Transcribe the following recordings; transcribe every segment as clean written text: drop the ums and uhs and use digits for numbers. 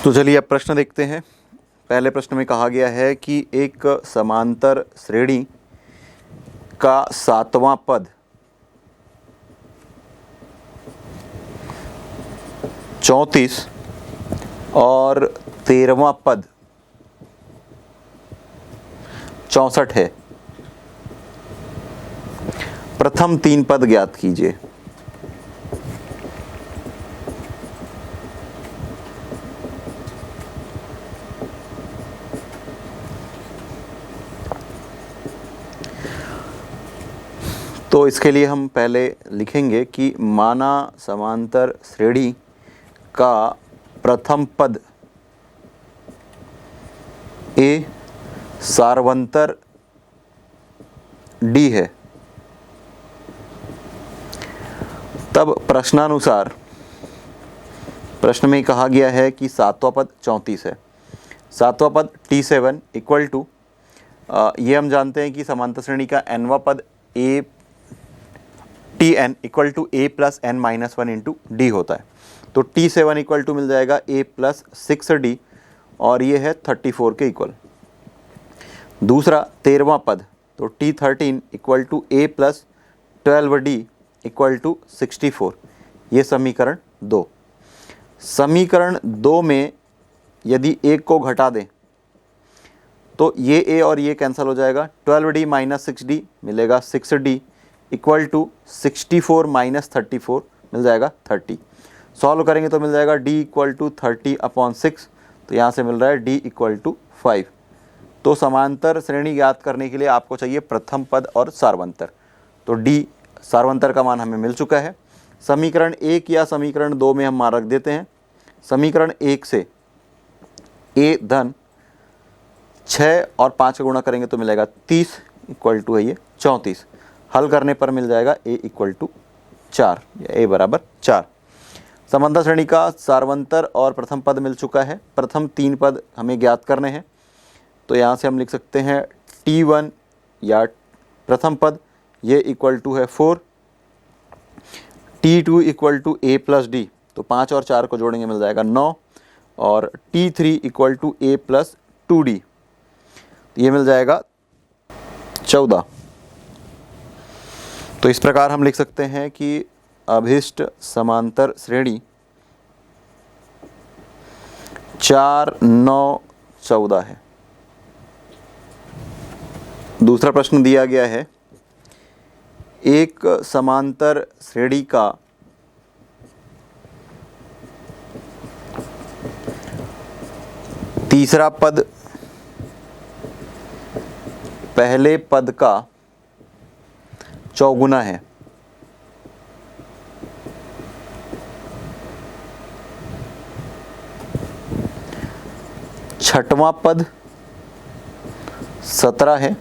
तो चलिए अब प्रश्न देखते हैं। पहले प्रश्न में कहा गया है कि एक समांतर श्रेणी का सातवां पद 34 और 13वां पद 64 है। प्रथम तीन पद ज्ञात कीजिए। तो इसके लिए हम पहले लिखेंगे कि माना समांतर श्रेणी का प्रथम पद ए सार्वंतर डी है, तब प्रश्नानुसार प्रश्न में कहा गया है कि सातवां पद 34 है। सातवां पद T7 इक्वल टू ये हम जानते हैं कि समांतर श्रेणी का nवां पद a Tn equal to a plus N minus one into D होता है। तो T7 इक्वल टू मिल जाएगा ए प्लस 6D और ये है 34 के इक्वल। दूसरा 13वां पद तो T13 equal to a plus 12D equal to 64। ये समीकरण 2। समीकरण 2 में यदि एक को घटा दें तो ये ए और ये कैंसिल हो जाएगा। 12D माइनस 6D मिलेगा 6D इक्वल टू 64 माइनस 34 मिल जाएगा 30। सॉल्व करेंगे तो मिल जाएगा D इक्वल टू 30/6। तो यहाँ से मिल रहा है D इक्वल टू 5। तो समांतर श्रेणी ज्ञात करने के लिए आपको चाहिए प्रथम पद और सार्वंतर। तो D सार्वंतर का मान हमें मिल चुका है। समीकरण 1 या समीकरण 2 में हम मान रख देते हैं। समीकरण 1 से a धन 6 और 5 का गुणा करेंगे तो मिलेगा 30 इक्वल टू है ये 34। हल करने पर मिल जाएगा a इक्वल टू 4 या a बराबर 4। समांतर श्रेणी का सार्वंतर और प्रथम पद मिल चुका है। प्रथम तीन पद हमें ज्ञात करने हैं। तो यहाँ से हम लिख सकते हैं T1 या प्रथम पद ये इक्वल टू है 4, T2 equal to a plus d, तो 5 और 4 को जोड़ेंगे मिल जाएगा 9, और T3 equal to a plus 2D, ये मिल जाएगा 14। तो इस प्रकार हम लिख सकते हैं कि अभीष्ट समांतर श्रेणी 4, 9, 14 है। दूसरा प्रश्न दिया गया है एक समांतर श्रेणी का तीसरा पद पहले पद का चौगुना है। छठवां पद 17 है।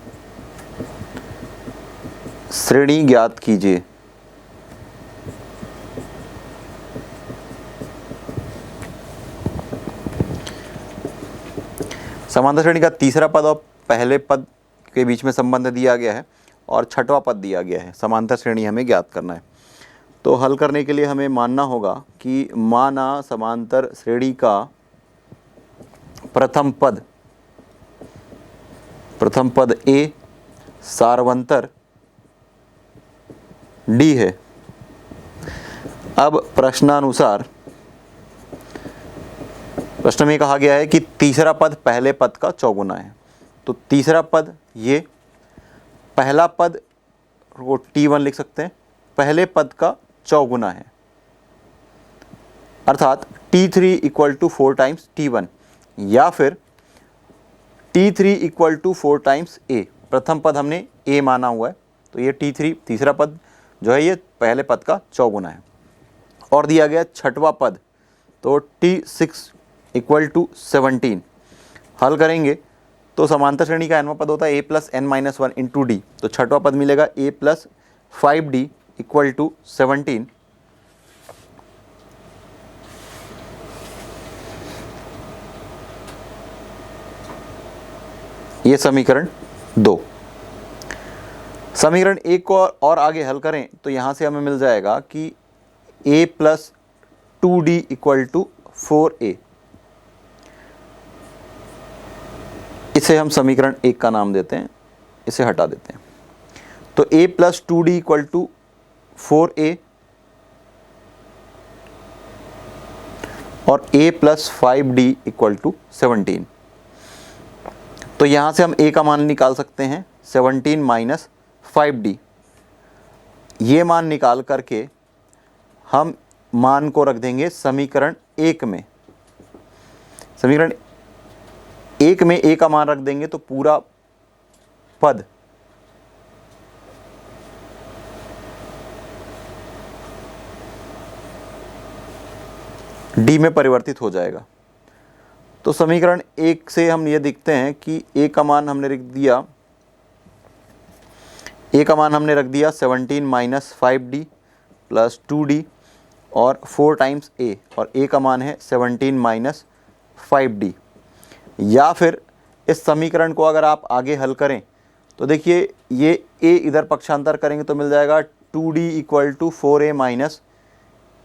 श्रेणी ज्ञात कीजिए। समांतर श्रेणी का तीसरा पद और पहले पद के बीच में संबंध दिया गया है और छठवां पद दिया गया है। समांतर श्रेणी हमें ज्ञात करना है। तो हल करने के लिए हमें मानना होगा कि माना समांतर श्रेणी का प्रथम पद A सार्वंतर D है। अब प्रश्नानुसार प्रश्न में कहा गया है कि तीसरा पद पहले पद का चौगुना है। तो तीसरा पद ये, पहला पद को T1 लिख सकते हैं, पहले पद का चौगुना है, अर्थात T3 equal to 4 times T1, या फिर T3 equal to 4 times A। प्रथम पद हमने A माना हुआ है, तो ये T3 तीसरा पद जो है ये पहले पद का चौगुना है। और दिया गया छठवां पद तो T6 इक्वल टू 17। हल करेंगे तो समांतर श्रेणी का nवां पद होता है a plus N minus one into d. तो छठवां पद मिलेगा a plus 5D equal to 17। ये समीकरण 2। समीकरण 1 को और आगे हल करें तो यहाँ से हमें मिल जाएगा कि a plus 2D equal to 4a। इसे हम समीकरण 1 का नाम देते हैं, इसे हटा देते हैं। तो a plus 2d equal to 4a और a plus 5d equal to 17। तो यहाँ से हम a का मान निकाल सकते हैं 17 माइनस 5d। ये मान निकाल करके हम मान को रख देंगे समीकरण 1 में। समीकरण 1 में a का मान रख देंगे तो पूरा पद d में परिवर्तित हो जाएगा। तो समीकरण 1 से हम ये देखते हैं कि a का मान हमने रख दिया 17 माइनस 5d प्लस 2d और 4 टाइम्स a, और a का मान है 17 माइनस 5d। या फिर इस समीकरण को अगर आप आगे हल करें तो देखिए ये a इधर पक्षांतर करेंगे तो मिल जाएगा 2d equal to 4a minus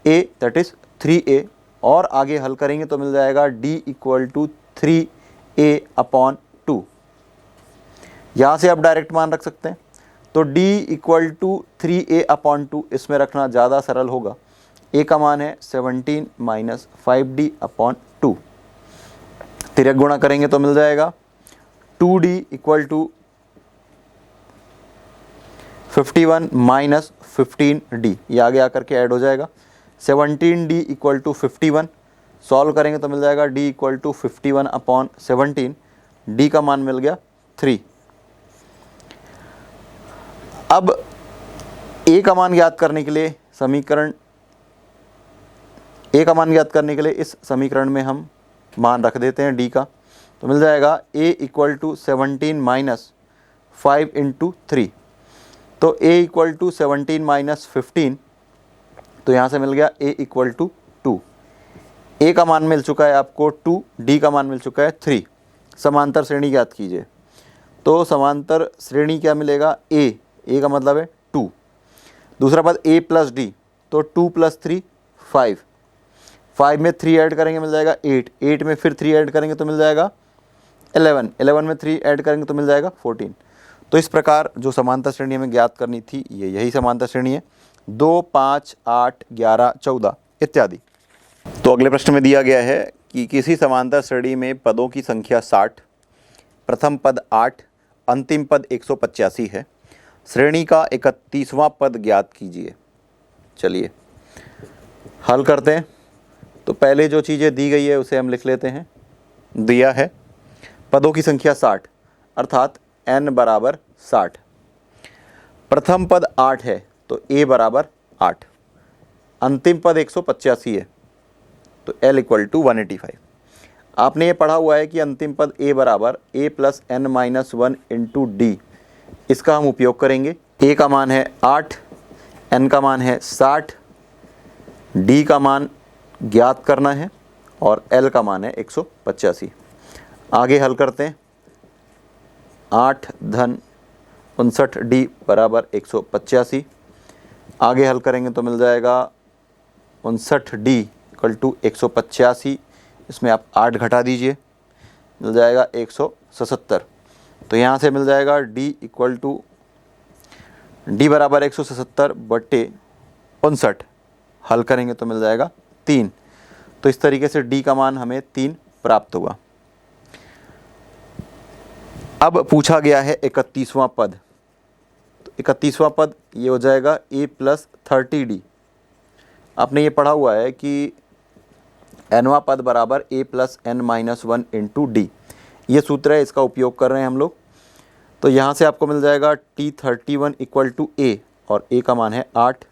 a that is 3a, और आगे हल करेंगे तो मिल जाएगा d equal to 3a upon 2। यहाँ से आप डायरेक्ट मान रख सकते हैं, तो d equal to 3a upon 2 इसमें रखना ज़्यादा सरल होगा। a का मान है 17 माइनस 5d अपॉन 2। तिर्यक गुणा करेंगे तो मिल जाएगा 2d equal to 51 minus 15d, ये आगे आकर के ऐड हो जाएगा। 17d इक्वल टू 51 सॉल्व करेंगे तो मिल जाएगा d equal to 51 upon 17, d का मान मिल गया 3। अब a का मान ज्ञात करने के लिए इस समीकरण में हम मान रख देते हैं d का, तो मिल जाएगा a equal to 17 minus 5 into 3। तो a इक्वल टू 17 माइनस 15, तो यहाँ से मिल गया a इक्वल टू 2। a का मान मिल चुका है आपको 2, d का मान मिल चुका है 3। समांतर श्रेणी ज्ञात कीजिए। तो समांतर श्रेणी क्या मिलेगा, a का मतलब है 2। दूसरा पद a प्लस d, तो 2 प्लस 3 5, 5 में 3 ऐड करेंगे मिल जाएगा 8, 8 में फिर 3 ऐड करेंगे तो मिल जाएगा 11, 11 में 3 ऐड करेंगे तो मिल जाएगा 14। तो इस प्रकार जो समांतर श्रेणी हमें ज्ञात करनी थी यही समांतर श्रेणी है, 2, 5, 8, 11, 14 इत्यादि। तो अगले प्रश्न में दिया गया है कि किसी समांतर श्रेणी में पदों की संख्या 60, प्रथम पद 8, अंतिम पद 185 है। श्रेणी का 31वां पद ज्ञात कीजिए। चलिए हल करते हैं। तो पहले जो चीज़ें दी गई है उसे हम लिख लेते हैं। दिया है पदों की संख्या 60 अर्थात n बराबर 60। प्रथम पद 8 है तो a बराबर 8, अंतिम पद 185 है तो l इक्वल टू 185। आपने ये पढ़ा हुआ है कि अंतिम पद a बराबर a plus n minus 1 into D, इसका हम उपयोग करेंगे। a का मान है 8, n का मान है 60, d का मान ज्ञात करना है और l का मान है 185। आगे हल करते हैं। 8 धन 59d बराबर 185। आगे हल करेंगे तो मिल जाएगा 59d इक्वल टू 185, इसमें आप 8 घटा दीजिए मिल जाएगा 177। तो यहाँ से मिल जाएगा d इक्वल टू d बराबर 177 बट्टे 59, हल करेंगे तो मिल जाएगा 3। तो इस तरीके से d का मान हमें 3 प्राप्त हुआ। अब पूछा गया है 31वां पद। तो 31वां पद ये हो जाएगा a प्लस 30d। आपने ये पढ़ा हुआ है कि nवां पद बराबर a plus n minus 1 into D, ये सूत्र है, इसका उपयोग कर रहे हैं हम लोग। तो यहाँ से आपको मिल जाएगा t31 इक्वल टू a, और a का मान है 8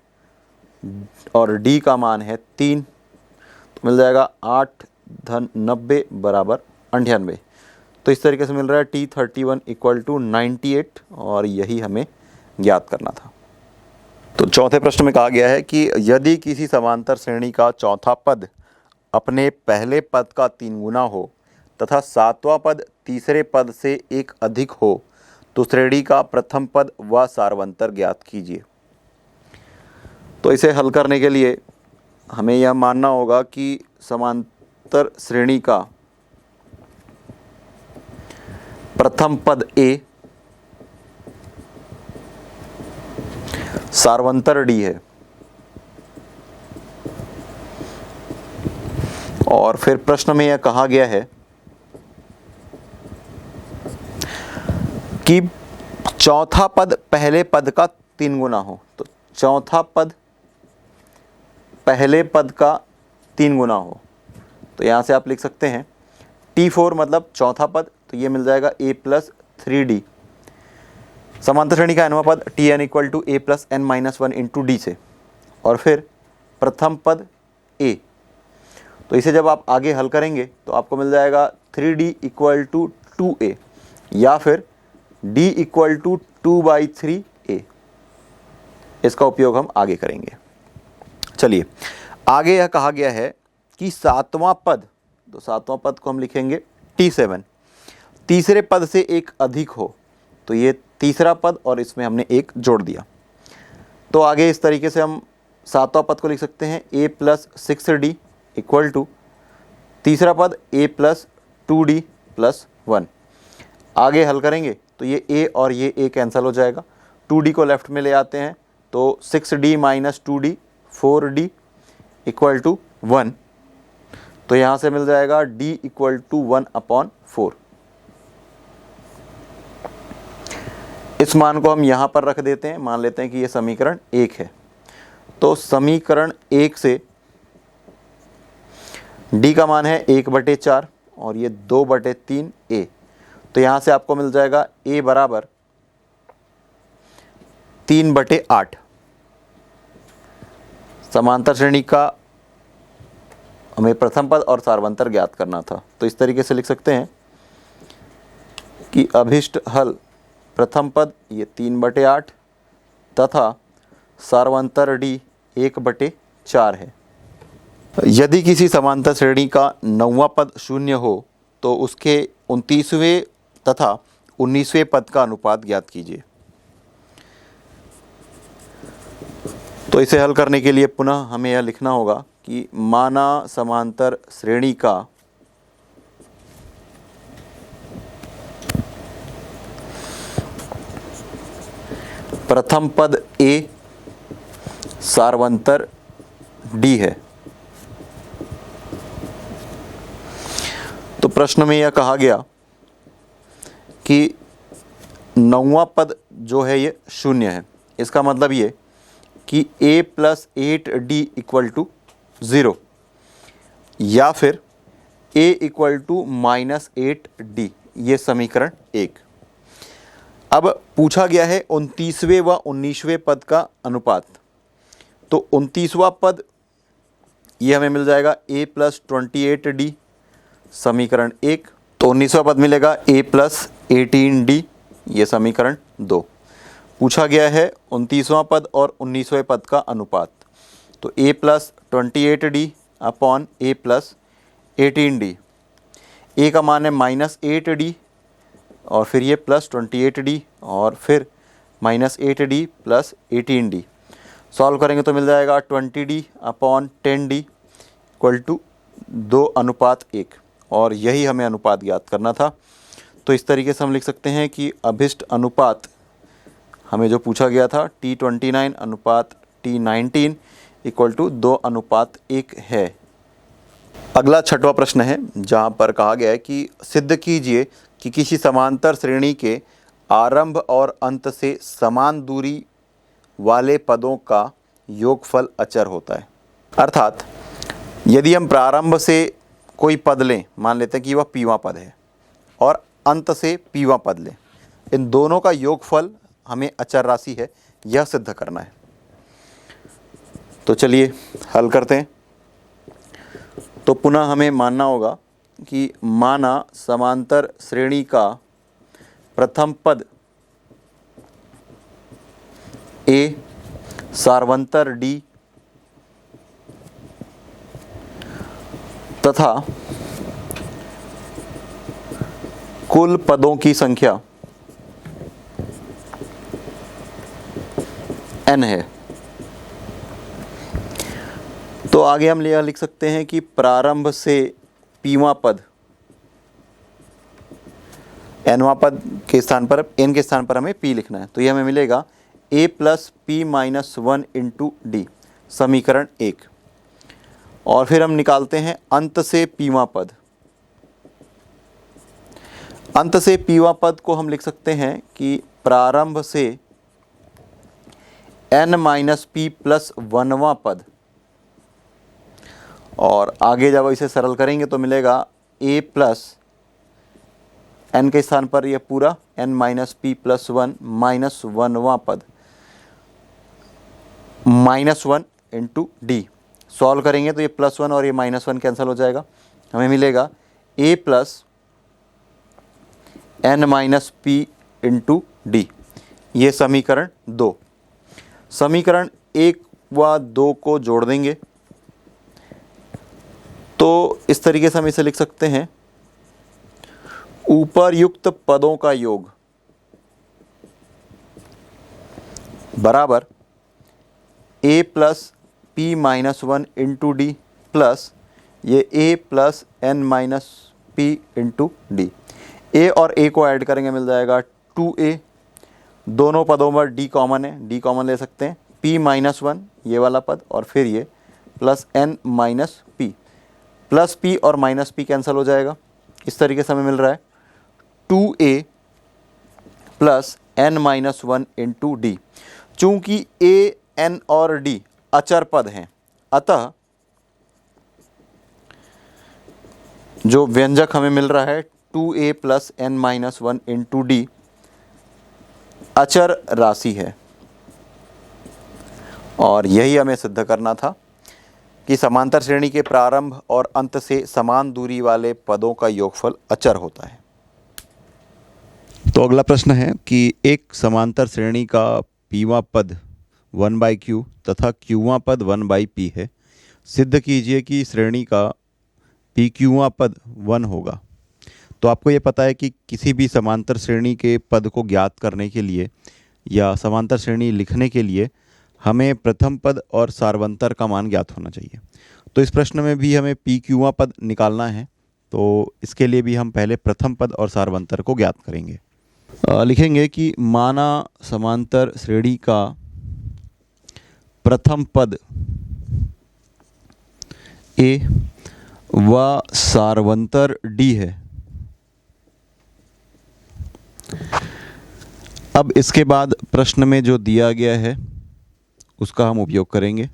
और d का मान है 3, तो मिल जाएगा 8 धन 90 बराबर 98। तो इस तरीके से मिल रहा है t31 इक्वल टू 98, और यही हमें ज्ञात करना था। तो चौथे प्रश्न में कहा गया है कि यदि किसी समांतर श्रेणी का चौथा पद अपने पहले पद का 3 गुना हो तथा सातवां पद तीसरे पद से एक अधिक हो तो श्रेणी का प्रथम पद व सार्वंतर ज्ञात कीजिए। तो इसे हल करने के लिए हमें यह मानना होगा कि समांतर श्रेणी का प्रथम पद ए सार्वंतर डी है, और फिर प्रश्न में यह कहा गया है कि चौथा पद पहले पद का 3 गुना हो। तो चौथा पद पहले पद का 3 गुना हो, तो यहाँ से आप लिख सकते हैं T4 मतलब चौथा पद, तो ये मिल जाएगा a प्लस 3d। समांतर श्रेणी का nवां पद Tn equal to a plus n minus 1 into d से, और फिर प्रथम पद a। तो इसे जब आप आगे हल करेंगे तो आपको मिल जाएगा 3d इक्वल टू 2a, या फिर d इक्वल टू 2/3a। इसका उपयोग हम आगे करेंगे। चलिए आगे यह कहा गया है कि सातवां पद, तो सातवां पद को हम लिखेंगे T7, तीसरे पद से एक अधिक हो। तो ये तीसरा पद और इसमें हमने एक जोड़ दिया। तो आगे इस तरीके से हम सातवां पद को लिख सकते हैं a plus 6d equal to तीसरा पद a प्लस 2d प्लस 1। आगे हल करेंगे तो ये a और ये a कैंसिल हो जाएगा, 2d को लेफ्ट में ले आते हैं तो 6d minus 2d 4d equal to 1। तो यहाँ से मिल जाएगा d इक्वल टू 1/4। इस मान को हम यहाँ पर रख देते हैं, मान लेते हैं कि ये समीकरण 1 है। तो समीकरण 1 से d का मान है 1/4 और ये 2/3a। तो यहाँ से आपको मिल जाएगा a बराबर 3/8। समांतर श्रेणी का हमें प्रथम पद और सार्वंतर ज्ञात करना था, तो इस तरीके से लिख सकते हैं कि अभिष्ट हल प्रथम पद ये 3/8 तथा सार्वंतर डी 1/4 है। यदि किसी समांतर श्रेणी का 9वां पद शून्य हो तो उसके 29वें तथा 19वें पद का अनुपात ज्ञात कीजिए। तो इसे हल करने के लिए पुनः हमें यह लिखना होगा कि माना समांतर श्रेणी का प्रथम पद a सार्वंतर d है। तो प्रश्न में यह कहा गया कि 9वां पद जो है ये शून्य है। इसका मतलब ये कि a plus 8d equal to 0, या फिर a equal to minus 8d, ये समीकरण 1। अब पूछा गया है 29वें व 19वें पद का अनुपात। तो 29वां पद ये हमें मिल जाएगा a प्लस 28d, समीकरण 1। तो 19वां पद मिलेगा a प्लस 18d, ये समीकरण 2। पूछा गया है 29वां पद और 19वें पद का अनुपात। तो a plus 28d upon a plus 18d, a का मान है माइनस 8d और फिर ये प्लस 28d और फिर minus 8d plus 18d। Solve करेंगे तो मिल जाएगा 20d upon 10d equal to 2:1, और यही हमें अनुपात ज्ञात करना था। तो इस तरीके से हम लिख सकते हैं कि अभिष्ट अनुपात हमें जो पूछा गया था T29 अनुपात T19 इक्वल टू 2:1 है। अगला छठवां प्रश्न है जहाँ पर कहा गया है कि सिद्ध कीजिए कि किसी समांतर श्रेणी के आरंभ और अंत से समान दूरी वाले पदों का योगफल अचर होता है। अर्थात यदि हम प्रारंभ से कोई पद लें, मान लेते हैं कि वह पीवां पद है, और अंत से पीवां पद लें, इन दोनों का योगफल हमें अचर राशि है, यह सिद्ध करना है। तो चलिए हल करते हैं। तो पुनः हमें मानना होगा कि माना समांतर श्रेणी का प्रथम पद a सार्वंतर d तथा कुल पदों की संख्या n है। तो आगे हम यह लिख सकते हैं कि प्रारंभ से पीवां पद एनवा पद के स्थान पर, एन के स्थान पर हमें पी लिखना है, तो ये हमें मिलेगा A plus P minus 1 into D, समीकरण 1। और फिर हम निकालते हैं अंत से पीवा पद। अंत से पीवा पद को हम लिख सकते हैं कि प्रारंभ से n माइनस पी प्लस 1वां पद, और आगे जब इसे सरल करेंगे तो मिलेगा a प्लस n के स्थान पर यह पूरा n minus P plus 1 minus 1वां पद -1 इंटू डी। सॉल्व करेंगे तो ये +1 और ये -1 कैंसिल हो जाएगा, हमें मिलेगा a plus n minus P into D, ये समीकरण 2। समीकरण 1 व 2 को जोड़ देंगे तो इस तरीके से हम इसे लिख सकते हैं, ऊपरयुक्त पदों का योग बराबर a plus P minus 1 into D plus ये a plus n minus P into D. a और a को ऐड करेंगे, मिल जाएगा 2a, दोनों पदों में d कॉमन है, d कॉमन ले सकते हैं, p माइनस 1 ये वाला पद और फिर ये plus n minus p, plus p और माइनस p कैंसिल हो जाएगा। इस तरीके से हमें मिल रहा है 2a plus n minus 1 into D. चूँकि a, n और d अचर पद हैं, अतः जो व्यंजक हमें मिल रहा है 2a plus n minus 1 into D अचर राशि है। और यही हमें सिद्ध करना था कि समांतर श्रेणी के प्रारंभ और अंत से समान दूरी वाले पदों का योगफल अचर होता है। तो अगला प्रश्न है कि एक समांतर श्रेणी का पीवा पद 1/q तथा क्यूवा पद 1/p है। सिद्ध कीजिए कि श्रेणी का पी क्यूवा पद 1 होगा। तो आपको ये पता है कि किसी भी समांतर श्रेणी के पद को ज्ञात करने के लिए या समांतर श्रेणी लिखने के लिए हमें प्रथम पद और सार्वंतर का मान ज्ञात होना चाहिए। तो इस प्रश्न में भी हमें पी क्यूवा पद निकालना है, तो इसके लिए भी हम पहले प्रथम पद और सार्वंतर को ज्ञात करेंगे। लिखेंगे कि माना समांतर श्रेणी का प्रथम पद a व सार्वंतर d है। अब इसके बाद प्रश्न में जो दिया गया है उसका हम उपयोग करेंगे।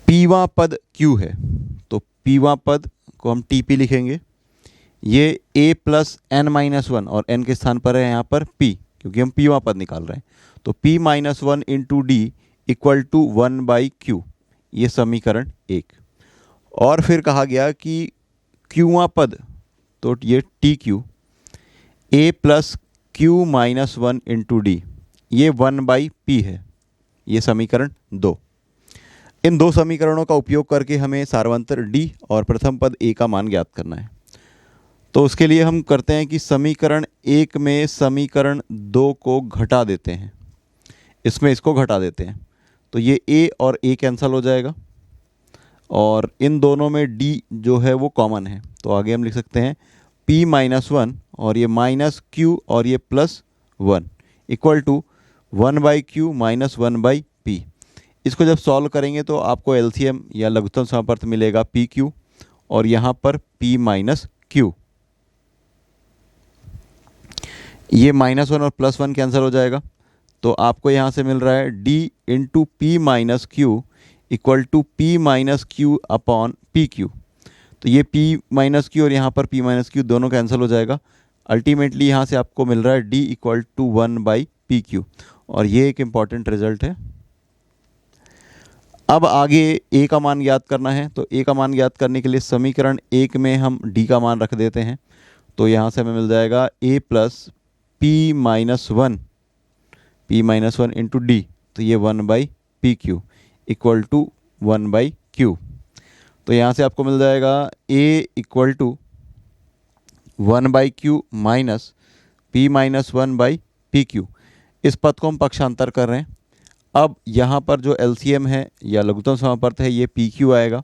पीवा पद q है, तो पीवा पद को हम TP लिखेंगे। ये a प्लस n माइनस 1 और n के स्थान पर है यहाँ पर p, क्योंकि हम पीवा पद निकाल रहे हैं। तो p minus 1 into d equal to 1/q, ये समीकरण 1। और फिर कहा गया कि क्यूवा पद, तो ये TQ, a plus q minus 1 into D, ये 1/p है, ये समीकरण 2। इन दो समीकरणों का उपयोग करके हमें सार्वंतर d और प्रथम पद a का मान ज्ञात करना है। तो उसके लिए हम करते हैं कि समीकरण 1 में समीकरण 2 को घटा देते हैं, इसमें इसको घटा देते हैं, तो ये a और a कैंसिल हो जाएगा और इन दोनों में d जो है वो कॉमन है। तो आगे हम लिख सकते हैं p माइनस 1 और ये माइनस q और ये plus 1 equal to 1/q minus 1/p। इसको जब सॉल्व करेंगे तो आपको LCM या लघुत्तम समापवर्त मिलेगा PQ और यहाँ पर p माइनस q। ये -1 और +1 कैंसिल हो जाएगा, तो आपको यहाँ से मिल रहा है d into p minus q equal to p minus q upon PQ। तो ये p माइनस क्यू और यहाँ पर p माइनस क्यू दोनों कैंसिल हो जाएगा। अल्टीमेटली यहाँ से आपको मिल रहा है d इक्वल टू 1/PQ, और ये एक इम्पॉर्टेंट रिजल्ट है। अब आगे a का मान ज्ञात करना है, तो a का मान ज्ञात करने के लिए समीकरण 1 में हम d का मान रख देते हैं। तो यहाँ से हमें मिल जाएगा a plus p minus 1 into d, तो ये 1/PQ इक्वल टू 1/Q। तो यहाँ से आपको मिल जाएगा a equal to 1/Q minus p minus 1/PQ। इस पद को हम पक्षांतर कर रहे हैं। अब यहाँ पर जो LCM है या लघुत्तम समापवर्त है ये PQ आएगा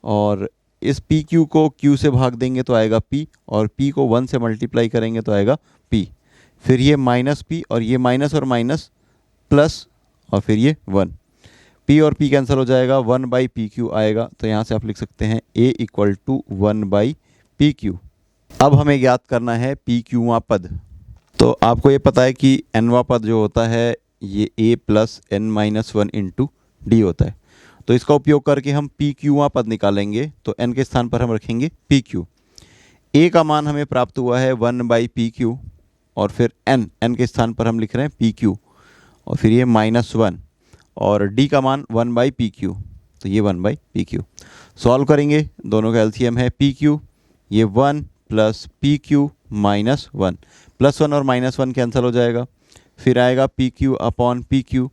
और इस पी क्यू को क्यू से भाग देंगे तो आएगा पी, और पी को 1 से मल्टीप्लाई करेंगे तो आएगा पी, फिर ये माइनस पी, और ये माइनस और माइनस प्लस, और फिर ये 1, पी और पी कैंसिल हो जाएगा, 1 बाई पी क्यू आएगा। तो यहाँ से आप लिख सकते हैं A equal to 1 by P Q. अब हमें ज्ञात करना है पी क्यूवा पद। तो आपको ये पता है कि एनवा पद जो होता है ये A plus N minus 1 into D होता है। तो इसका उपयोग करके हम पी क्यूवा पद निकालेंगे। तो एन के स्थान पर हम रखेंगे पी क्यू। ए का मान हमें प्राप्त हुआ है 1 बाई पी क्यू, और फिर एन के स्थान पर हम लिख रहे हैं पी क्यू, और फिर ये -1, और डी का मान 1 बाई पी क्यू, तो ये 1 बाई पी क्यू। सॉल्व करेंगे, दोनों का एलसीएम है पी क्यू, ये 1 प्लस पी क्यू माइनस 1, +1 और -1 कैंसिल हो जाएगा, फिर आएगा P Q upon P Q,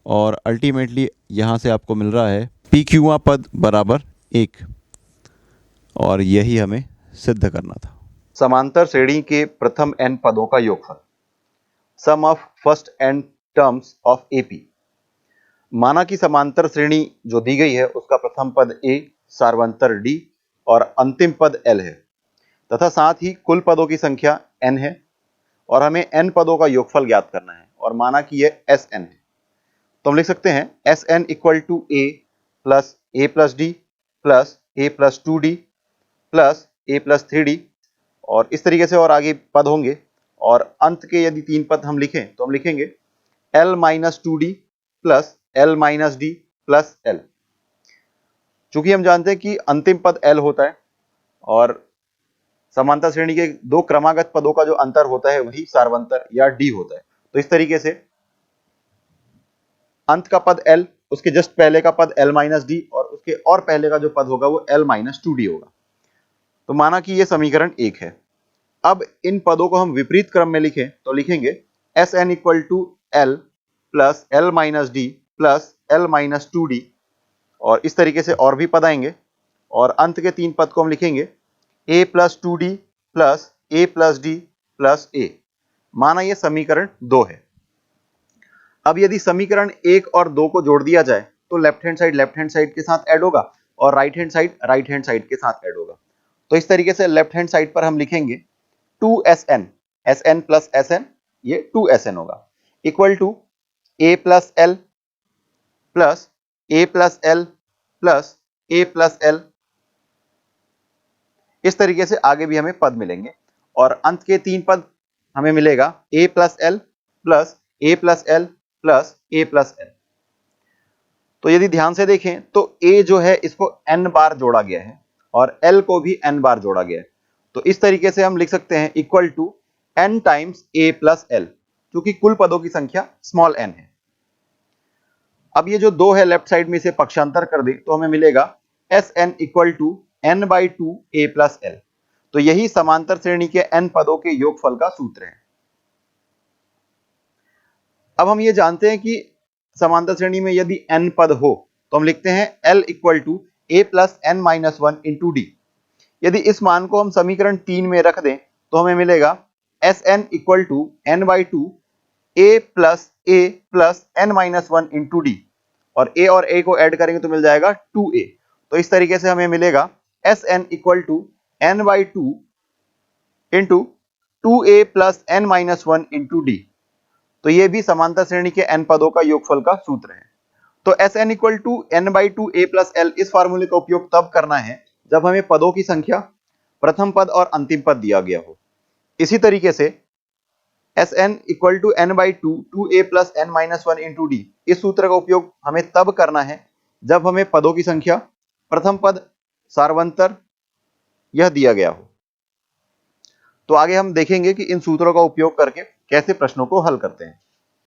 और अल्टीमेटली यहाँ से आपको मिल रहा है पी क्यूवा पद बराबर 1, और यही हमें सिद्ध करना था। समांतर श्रेणी के प्रथम n पदों का योगफल, sum of first n terms of AP. माना कि समांतर श्रेणी जो दी गई है उसका प्रथम पद a, सार्वंतर d और अंतिम पद l है, तथा साथ ही कुल पदों की संख्या n है, और हमें n पदों का योगफल ज्ञात करना है, और माना कि यह Sn है। तो हम लिख सकते हैं Sn equal to a plus d plus a plus 2d plus a plus 3d, और इस तरीके से और आगे पद होंगे। और अंत के यदि 3 पद हम लिखें तो हम लिखेंगे l minus 2d plus l minus d plus l। चूंकि हम जानते हैं कि अंतिम पद l होता है, और समांतर श्रेणी के दो क्रमागत पदों का जो अंतर होता है वही सार्वंतर या d होता है। तो इस तरीके से अंत का पद l, उसके जस्ट पहले का पद l माइनस डी, और उसके और पहले का जो पद होगा वो l माइनस 2d होगा। तो माना कि यह समीकरण 1 है। अब इन पदों को हम विपरीत क्रम में लिखें तो लिखेंगे Sn equal to l plus l minus d plus l minus 2d, और इस तरीके से और भी पद आएंगे, और अंत के 3 पद को हम लिखेंगे a plus 2d plus a plus d plus a। माना यह समीकरण 2 है। अब यदि समीकरण 1 और 2 को जोड़ दिया जाए तो लेफ्ट हैंड साइड के साथ ऐड होगा, और राइट हैंड साइड के साथ ऐड होगा। तो इस तरीके से लेफ्ट हैंड साइड पर हम लिखेंगे 2Sn, Sn प्लस Sn, ये 2Sn होगा, equal to a plus l plus a plus l plus a plus l। इस तरीके से आगे भी हमें पद मिलेंगे, और अंत के 3 पद हमें मिलेगा a plus l plus a plus l plus a plus l। तो यदि ध्यान से देखें तो a जो है इसको n बार जोड़ा गया है, और l को भी n बार जोड़ा गया है। तो इस तरीके से हम लिख सकते हैं equal to n times a plus l, क्योंकि कुल पदों की संख्या स्मॉल n है। अब ये जो 2 है लेफ्ट साइड में इसे पक्षांतर कर दे तो हमें मिलेगा Sn equal to n by 2 a plus l। तो यही समांतर श्रेणी के n पदों के योगफल का सूत्र है। अब हम ये जानते हैं कि समांतर श्रेणी में यदि n पद हो तो हम लिखते हैं l equal to a plus n minus 1 into d. यदि इस मान को हम समीकरण 3 में रख दें तो हमें मिलेगा Sn equal to n by 2 a plus n minus 1 into d, और a और a को ऐड करेंगे तो मिल जाएगा 2a। तो इस तरीके से हमें मिलेगा Sn equal to n by 2 into 2a plus n minus 1 into d. तो ये भी समांतर श्रेणी के n पदों का योगफल का सूत्र है। तो Sn equal to n by 2 a plus l, इस फार्मूले का उपयोग तब करना है जब हमें पदों की संख्या प्रथम पद और अंतिम पद दिया गया हो। इसी तरीके से Sn equal to n by 2 2a plus n minus 1 into d, इस सूत्र का उपयोग हमें तब करना है जब हमें पदों की संख्या प्रथम पद सार्वंतर यह दिया गया हो। तो आगे हम देखेंगे कि इन सूत्रों का उपयोग करके कैसे प्रश्नों को हल करते हैं।